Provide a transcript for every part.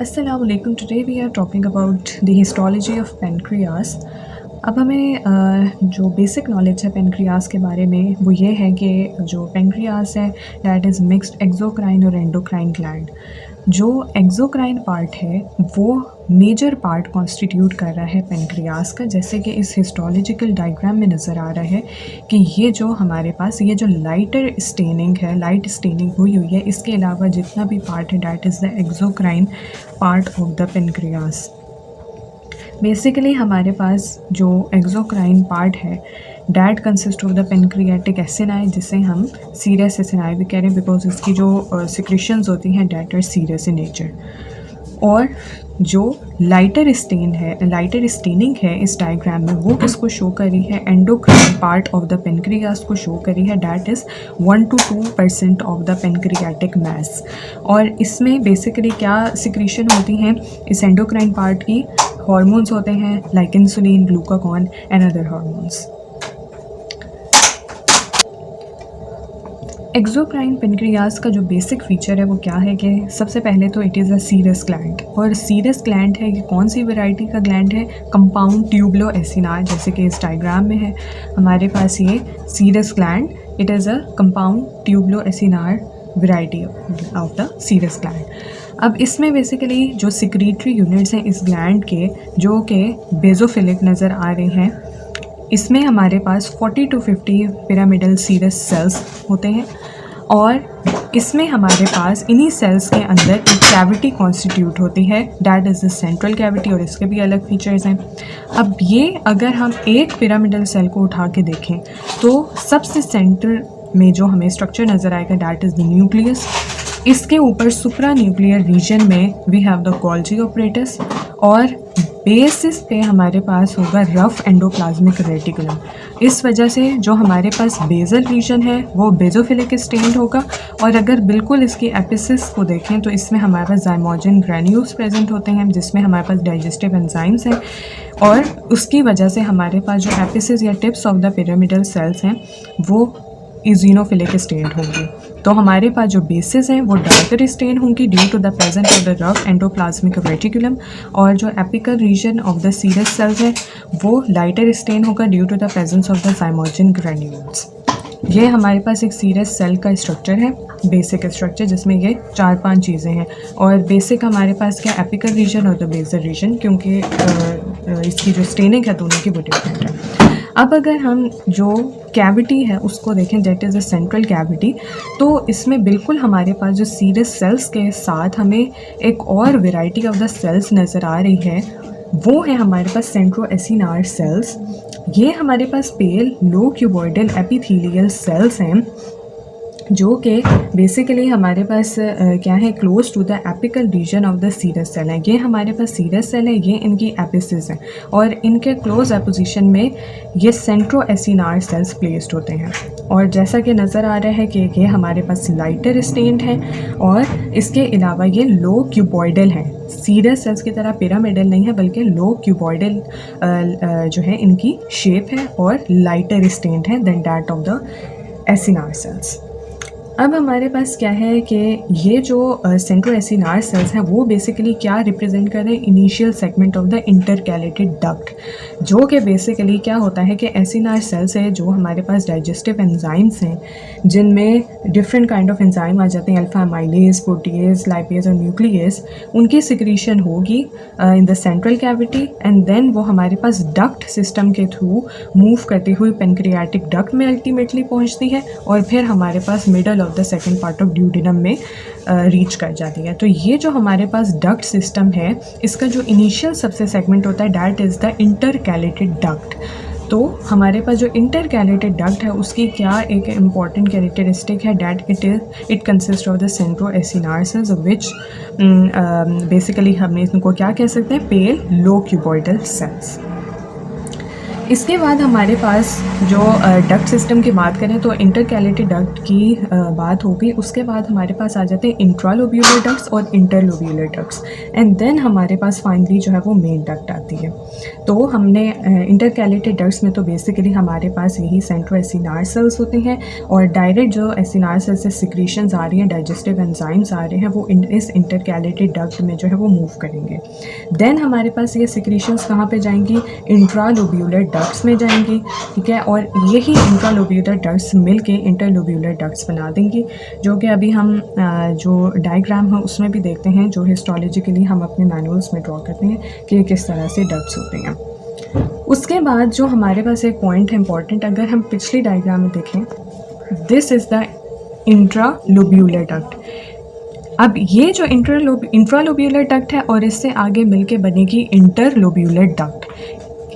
अस्सलाम वालेकुम। Today we are talking about the histology of pancreas. अब हमें जो बेसिक नॉलेज है पेनक्रियास के बारे में वो ये है कि जो पेनक्रियास है दैट इज़ मिक्स्ड एक्सोक्राइन और एंडोक्राइन ग्लैंड। जो एक्सोक्राइन पार्ट है वो मेजर पार्ट कॉन्स्टिट्यूट कर रहा है पेनक्रियास का, जैसे कि इस हिस्टोलॉजिकल डायग्राम में नज़र आ रहा है कि ये जो हमारे पास ये जो लाइटर स्टेनिंग है, लाइट स्टेनिंग हुई है, इसके अलावा जितना भी पार्ट है that is the exocrine part of the pancreas. Basically हमारे पास जो एक्सोक्राइन पार्ट है that consist of the pancreatic acini, जिसे हम सीरियस एसिनाई भी कह रहे हैं बिकॉज इसकी जो सिक्रेशंस होती हैं that are serous in nature. और जो लाइटर स्टेनिंग है इस डायग्राम में वो किसको शो करी है, endocrine part of the pancreas को शो करी है, that is 1 to 2% of the pancreatic mass. और इसमें बेसिकली क्या सिक्रीशन होती हैं इस एंडोक्राइन पार्ट की, हार्मोन्स होते हैं like insulin, glucagon and other hormones. Exocrine pancreas का जो बेसिक फीचर है वो क्या है कि सबसे पहले तो it is a serous gland. और सीरस ग्लैंड है कि कौन सी वैरायटी का ग्लैंड है, कंपाउंड ट्यूबुलो एसिनार, जैसे कि इस डायग्राम में है हमारे पास ये serous gland. It is a compound tubulo acinar variety of the serous gland. अब इसमें बेसिकली जो सिक्रीटरी यूनिट्स हैं इस ग्लैंड के जो कि बेजोफिलिक नज़र आ रहे हैं, इसमें हमारे पास 40 to 50 पिरामिडल सीरस सेल्स होते हैं। और इसमें हमारे पास इन्हीं सेल्स के अंदर एक कैविटी कॉन्स्टिट्यूट होती है that is the central cavity, और इसके भी अलग फीचर्स हैं। अब ये अगर हम एक पिरामिडल सेल को उठा के देखें तो सबसे सेंटर में जो हमें स्ट्रक्चर नज़र आएगा डैट इज़ द न्यूक्लियस। इसके ऊपर सुप्रा न्यूक्लियर रीजन में we have the Golgi apparatus, और बेसिस पे हमारे पास होगा रफ एंडोप्लाज्मिक रेटिकुलम। इस वजह से जो हमारे पास बेजल रीजन है वो बेजोफिलिक स्टेन्ड होगा। और अगर बिल्कुल इसकी एपिसिस को देखें तो इसमें हमारे पास जाइमोजन ग्रैन्यूल्स प्रेजेंट होते हैं जिसमें हमारे पास डाइजेस्टिव एंजाइम्स हैं, और उसकी वजह से हमारे पास जो एपिसिस या tips of the pyramidal cells हैं वो इजिनोफिलिक स्टेन्ड होंगी। तो हमारे पास जो बेसिस हैं वो डार्कर स्टेन होंगी due to the presence of the rough endoplasmic reticulum, और जो apical region of the serous cells है वो लाइटर स्टेन होगा due to the presence of the zymogen granules. ये हमारे पास एक सीरस सेल का स्ट्रक्चर है, बेसिक स्ट्रक्चर, जिसमें ये 4-5 चीज़ें हैं। और बेसिक हमारे पास क्या एपिकल रीजन और द बेसल रीजन, क्योंकि इसकी जो स्टेनिंग है दोनों की वो डिफरेंट है। अब अगर हम जो कैविटी है उसको देखें that is a central cavity, तो इसमें बिल्कुल हमारे पास जो सीरस सेल्स के साथ हमें एक और वैरायटी ऑफ द सेल्स नज़र आ रही है, वो है हमारे पास सेंट्रोएसिनार सेल्स। ये हमारे पास pale low cuboidal epithelial cells हैं जो कि बेसिकली हमारे पास क्या है, close to the apical region of the serous cell है। ये हमारे पास सीरस सेल है, ये इनकी एपिसिस है, और इनके क्लोज अपोजिशन में ये सेंट्रोएसिनार सेल्स प्लेस्ड होते हैं। और जैसा कि नज़र आ रहा है कि ये हमारे पास लाइटर स्टेन्ड है, और इसके अलावा ये लो क्यूबॉइडल हैं। सीरस सेल्स की तरह पिरामिडल नहीं है बल्कि लो क्यूबॉइडल जो है इनकी शेप है, और लाइटर स्टेन्ड है than that of the acinar cells. अब हमारे पास क्या है कि ये जो सेंट्रोएसिनार सेल्स हैं वो बेसिकली क्या रिप्रेजेंट कर रहे हैं, initial segment of the intercalated duct, जो कि बेसिकली क्या होता है कि एसिनार सेल्स है जो हमारे पास डाइजेस्टिव एंजाइम्स हैं जिनमें डिफरेंट काइंड ऑफ एंजाइम आ जाते हैं, अल्फा माइलेज, प्रोटीएज, लाइपेज और न्यूक्लियस। उनकी सिक्रीशन होगी in the central cavity, and then वो हमारे पास डक्ट सिस्टम के थ्रू मूव करती हुई पेनक्रियाटिक डक्ट में अल्टीमेटली पहुँचती है, और फिर हमारे पास middle the second part of duodenum में रीच कर जाती है। तो ये जो हमारे पास डक्ट सिस्टम है इसका जो इनिशियल सबसे सेगमेंट होता है that is the intercalated duct. तो हमारे पास जो इंटरकैलेटेड डक्ट है उसकी क्या एक इम्पॉर्टेंट कैरेक्टरिस्टिक है, that it consist of the centroacinar cells which basically हमने इनको क्या कह सकते हैं, पेल लो क्यूबॉइडल सेल्स। इसके बाद हमारे पास जो डक्ट सिस्टम की बात करें तो इंटरकैलेटरी डक्ट की बात होगी। उसके बाद हमारे पास आ जाते हैं इंट्रालोब्यूलर डक्ट्स और इंटरलोब्यूलर डक्ट्स, एंड देन हमारे पास फाइनली जो है वो मेन डक्ट आती है। तो हमने इंटरकैलेटरी डक्ट्स में तो बेसिकली हमारे पास यही सेंट्रोएसिनार सेल्स होते हैं, और डायरेक्ट जो एसिनार सेल से सिक्रीशंस आ रही हैं, डाइजेस्टिव एंजाइम्स आ रहे हैं, वो इस इंटरकैलेटरी डक्ट में जो है वो मूव करेंगे। देन हमारे पास ये सिक्रीशंस कहाँ पे जाएंगी? इंट्रालोब्यूलर डक्ट्स में जाएंगी, ठीक है। और यही इंट्रालोब्यूलर डक्ट्स मिलके इंटरलोब्यूलर डक्ट्स बना देंगी, जो कि अभी हम जो डायग्राम है उसमें भी देखते हैं, जो हिस्टोलॉजिकली हम अपने मैनुअल्स में ड्रॉ करते हैं कि किस तरह से डक्ट्स होते हैं। उसके बाद जो हमारे पास एक पॉइंट है इंपॉर्टेंट, अगर हम पिछली डायग्राम में देखें, this is the intralobular duct. अब ये जो इंट्रालोब्यूलर डक्ट है और इससे आगे मिलके बनेगी इंटरलोब्यूलर डक्ट।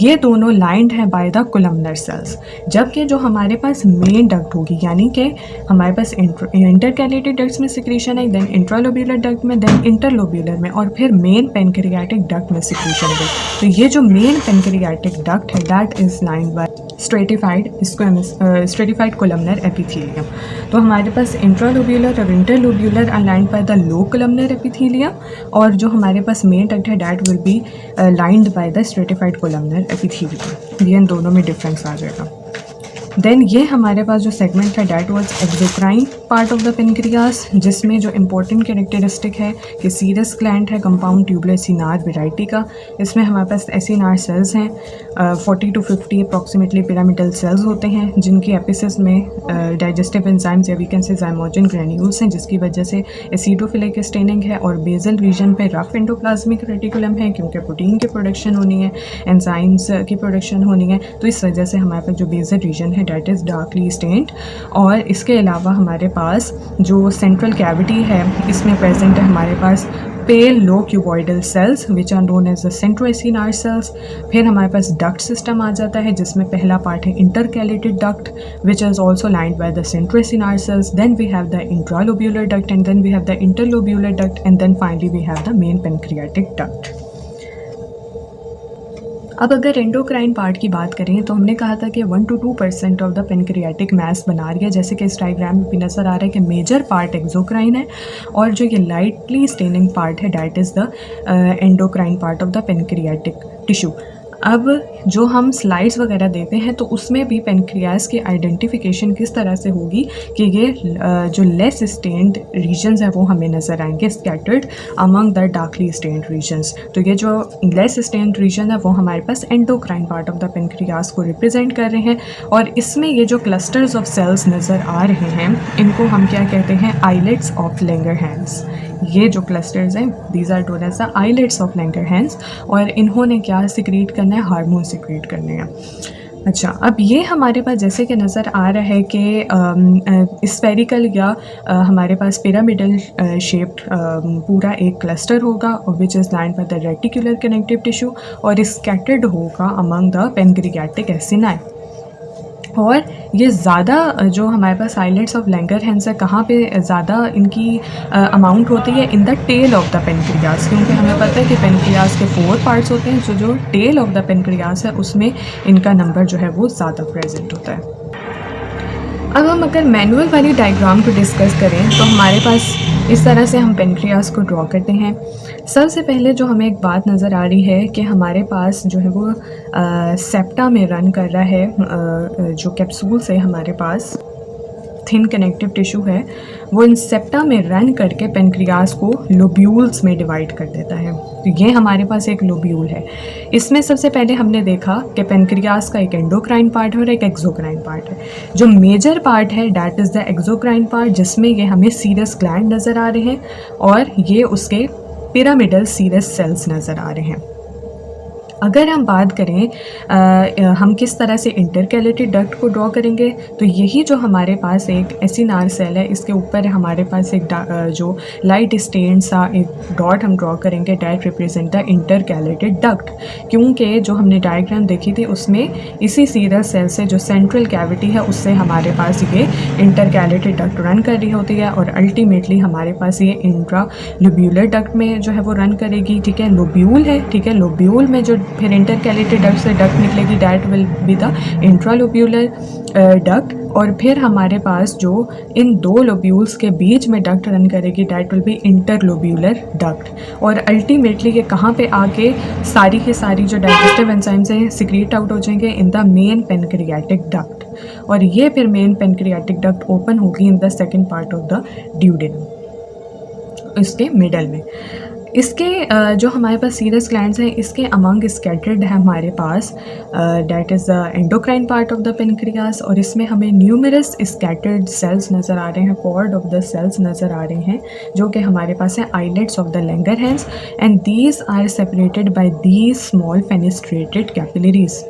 ये दोनों लाइंड हैं बाय द कोलमनर सेल्स, जबकि जो हमारे पास मेन डक्ट होगी, यानी कि हमारे पास इंटरकैलेटरी डक्ट्स में सिक्रीशन है, देन इंट्रालोब्यूलर डक्ट में, देन इंटरलोब्यूलर में, और फिर मेन पेनक्रियाटिक डक्ट में सिक्रीशन है। तो ये जो मेन पेनक्रियाटिक डक्ट है that is lined by stratified columnar epithelium. तो हमारे पास इंट्रालोब्यूलर और interlobular are lined by the low columnar epithelium, और जो हमारे पास मेन डक्ट है that will be lined by the stratified columnar epithelium. ये इन दोनों में डिफरेंस आ जाएगा। देन ये हमारे पास जो सेगमेंट है that was exocrine part of the pancreas, जिसमें जो इंपॉर्टेंट कैरेक्टरिस्टिक है कि सीरस ग्लैंड है कंपाउंड ट्यूबुलर एसिनार वैरायटी का। इसमें हमारे पास एसिनार सेल्स हैं 40 to 50 अप्रॉक्सीमेटली पिरामिडल सेल्स होते हैं, जिनकी एपिसिस में डाइजेस्टिव एंजाइम्स या वी कैन से ज़ाइमोजन ग्रैन्यूल्स हैं, जिसकी वजह से एसिडोफिलिक स्टेनिंग है, और बेजल रीजन पे रफ एंडोप्लाज्मिक रेटिकुलम है, क्योंकि प्रोटीन की प्रोडक्शन होनी है, एंजाइम्स की प्रोडक्शन होनी है, तो इस वजह से हमारे पास जो बेजल रीजन है डेट इज़ डार्कली स्टेन्ड। और इसके अलावा हमारे पास जो सेंट्रल कैविटी है इसमें प्रेजेंट है हमारे पास pale low cuboidal cells which are known as the centroacinar cells. फिर हमारे पास डक्ट सिस्टम आ जाता है, जिसमें पहला पार्ट है intercalated duct which is also lined by the centroacinar cells. Then we have the intralobular duct, and then we have the interlobular duct, and then finally we have the main pancreatic duct. अब अगर endocrine part की बात करें तो हमने कहा था कि 1 to 2% ऑफ द पेनक्रियाटिक मास बना रही है, जैसे कि इस डायग्राम में भी नज़र आ रहा है कि मेजर पार्ट एक्सोक्राइन है, और जो ये लाइटली स्टेनिंग पार्ट है that is the endocrine part of the pancreatic tissue. अब जो हम स्लाइड्स वगैरह देते हैं तो उसमें भी पेनक्रियास की आइडेंटिफिकेशन किस तरह से होगी कि ये जो लेस स्टेन्ड रीजन्स है वो हमें नज़र आएंगे scattered among the darkly stained regions. तो ये जो लेस स्टेन्ड रीजन है वो हमारे पास endocrine part of the pancreas को रिप्रेजेंट कर रहे हैं, और इसमें ये जो क्लस्टर्स ऑफ सेल्स नज़र आ रहे हैं इनको हम क्या कहते हैं? Islets of Langerhans. ये जो क्लस्टर्स हैं these are known as the islets of Langerhans, और इन्होंने क्या सिक्रीट करना है? हार्मोन सिक्रीट करने हैं। अच्छा, अब ये हमारे पास जैसे कि नज़र आ रहा है कि स्फेरिकल या हमारे पास पिरामिडल शेप्ड पूरा एक क्लस्टर होगा which is lined by the reticular connective tissue, और स्कैटर्ड होगा अमंग द पेनक्रियाटिक एसिनाई। और ये ज़्यादा जो हमारे पास आइलेट्स ऑफ लैंगरहैंस है कहाँ पे ज़्यादा इनकी अमाउंट होती है? In the tail of the pancreas, क्योंकि हमें पता है कि पेनक्रियास के 4 पार्ट्स होते हैं, जो टेल ऑफ द पेनक्रियास है उसमें इनका नंबर जो है वो ज़्यादा प्रेजेंट होता है। अब हम अगर मैनुअल वाली डायग्राम को डिस्कस करें तो हमारे पास इस तरह से हम पेनक्रियास को ड्रॉ करते हैं। सबसे पहले जो हमें एक बात नज़र आ रही है कि हमारे पास जो है वो सेप्टा में रन कर रहा है, जो कैप्सूल से हमारे पास थिन कनेक्टिव टिश्यू है वो इन सेप्टा में रन करके पेनक्रियास को लोब्यूल्स में डिवाइड कर देता है। तो ये हमारे पास एक लोब्यूल है। इसमें सबसे पहले हमने देखा कि पेनक्रियास का एक एंडोक्राइन पार्ट है और एक एक्सोक्राइन पार्ट है। जो मेजर पार्ट है that is the exocrine part, जिसमें ये हमें सीरस ग्लैंड नज़र आ रहे हैं और ये उसके पिरामिडल सीरस सेल्स नज़र आ रहे हैं। अगर हम बात करें हम किस तरह से इंटरकैलेटरी डक्ट को ड्रॉ करेंगे, तो यही जो हमारे पास एक एसिनार सेल है इसके ऊपर हमारे पास एक जो लाइट स्टेन सा एक डॉट हम ड्रॉ करेंगे that represent the intercalated duct, क्योंकि जो हमने डायग्राम देखी थी उसमें इसी सीरस सेल से जो सेंट्रल कैविटी है उससे हमारे पास ये इंटरकैलेटेड डक्ट रन कर रही होती है, और अल्टीमेटली हमारे पास ये इंट्रालोब्यूलर डक्ट में जो है वो रन करेगी। ठीक है, लोब्यूल है, ठीक है, लोब्यूल में जो फिर इंटरकैलेटरी डक्ट से डक्ट निकलेगी, that will be the intralobular duct, और फिर हमारे पास जो इन दो लोब्यूल्स के बीच में डक्ट रन करेगी that will B interlobular duct. और अल्टीमेटली ये कहाँ पे आके सारी की सारी जो डाइजेस्टिव एंजाइम्स हैं सिक्रीट आउट हो जाएंगे in the main pancreatic duct, और ये फिर मेन पेनक्रियाटिक डक्ट ओपन होगी in the second part of the duodenum, इसके मिडल में। इसके जो हमारे पास सीरस ग्लैंड्स हैं इसके अमंग स्कैटर्ड है हमारे पास that is the endocrine part of the pancreas, और इसमें हमें न्यूमरस स्कैटर्ड सेल्स नज़र आ रहे हैं, कॉर्ड ऑफ द सेल्स नज़र आ रहे हैं जो कि हमारे पास हैं islets of the Langerhans, and these are separated by these small fenestrated capillaries.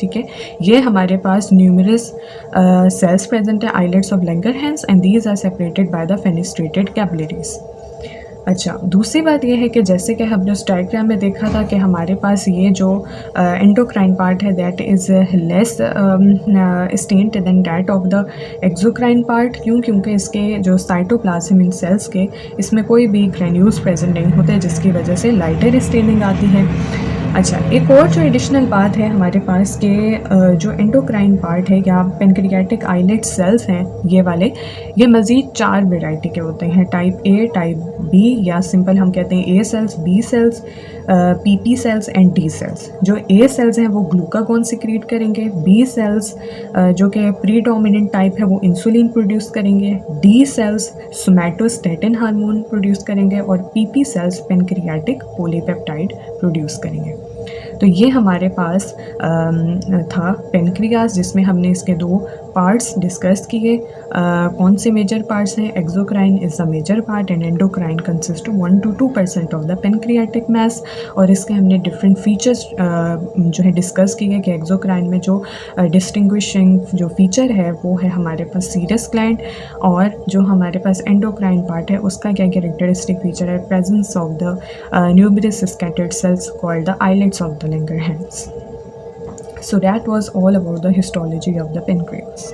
ठीक है, ये हमारे पास न्यूमरस सेल्स प्रेजेंट है islets of Langerhans and these are separated by the fenestrated capillaries. अच्छा, दूसरी बात यह है कि जैसे कि हमने उस डायग्राम में देखा था कि हमारे पास ये जो एंडोक्राइन पार्ट है that is less stained than that of the exocrine part. क्यों? क्योंकि इसके जो साइटोप्लाज्म इन सेल्स के इसमें कोई भी ग्रेन्यूल्स प्रेजेंट नहीं होते जिसकी वजह से लाइटर स्टेनिंग आती है। अच्छा, एक और जो एडिशनल बात है हमारे पास के जो एंडोक्राइन पार्ट है या पेनक्रियाटिक आइलेट सेल्स हैं ये वाले, ये मज़ीद 4 वेराइटी के होते हैं, टाइप ए, टाइप बी, या सिंपल हम कहते हैं a cells, b cells, PP cells and d cells. जो ए सेल्स हैं वो ग्लूकागॉन सिक्रीट करेंगे, बी सेल्स जो कि प्रीडोमिनेंट टाइप है वो इंसुलिन प्रोड्यूस करेंगे, d cells somatostatin hormone produce करेंगे, और PP cells pancreatic polypeptide produce करेंगे। तो ये हमारे पास था पेनक्रियास जिसमें हमने इसके 2 पार्ट्स डिस्कस किए। कौन से मेजर पार्ट्स हैं? Exocrine is the major part and endocrine consist 1 to 2% of the pancreatic mass, और इसके हमने डिफरेंट फीचर्स जो है डिस्कस किए कि एक्सोक्राइन में जो डिस्टिंग्विशिंग जो फीचर है वो है हमारे पास सीरस ग्लैंड, और जो हमारे पास एंडोक्राइन पार्ट है उसका क्या कैरेक्टरिस्टिक फीचर है? Presence of the numerous scattered cells called the islets of the Langerhans. So that was all about the histology of the pancreas.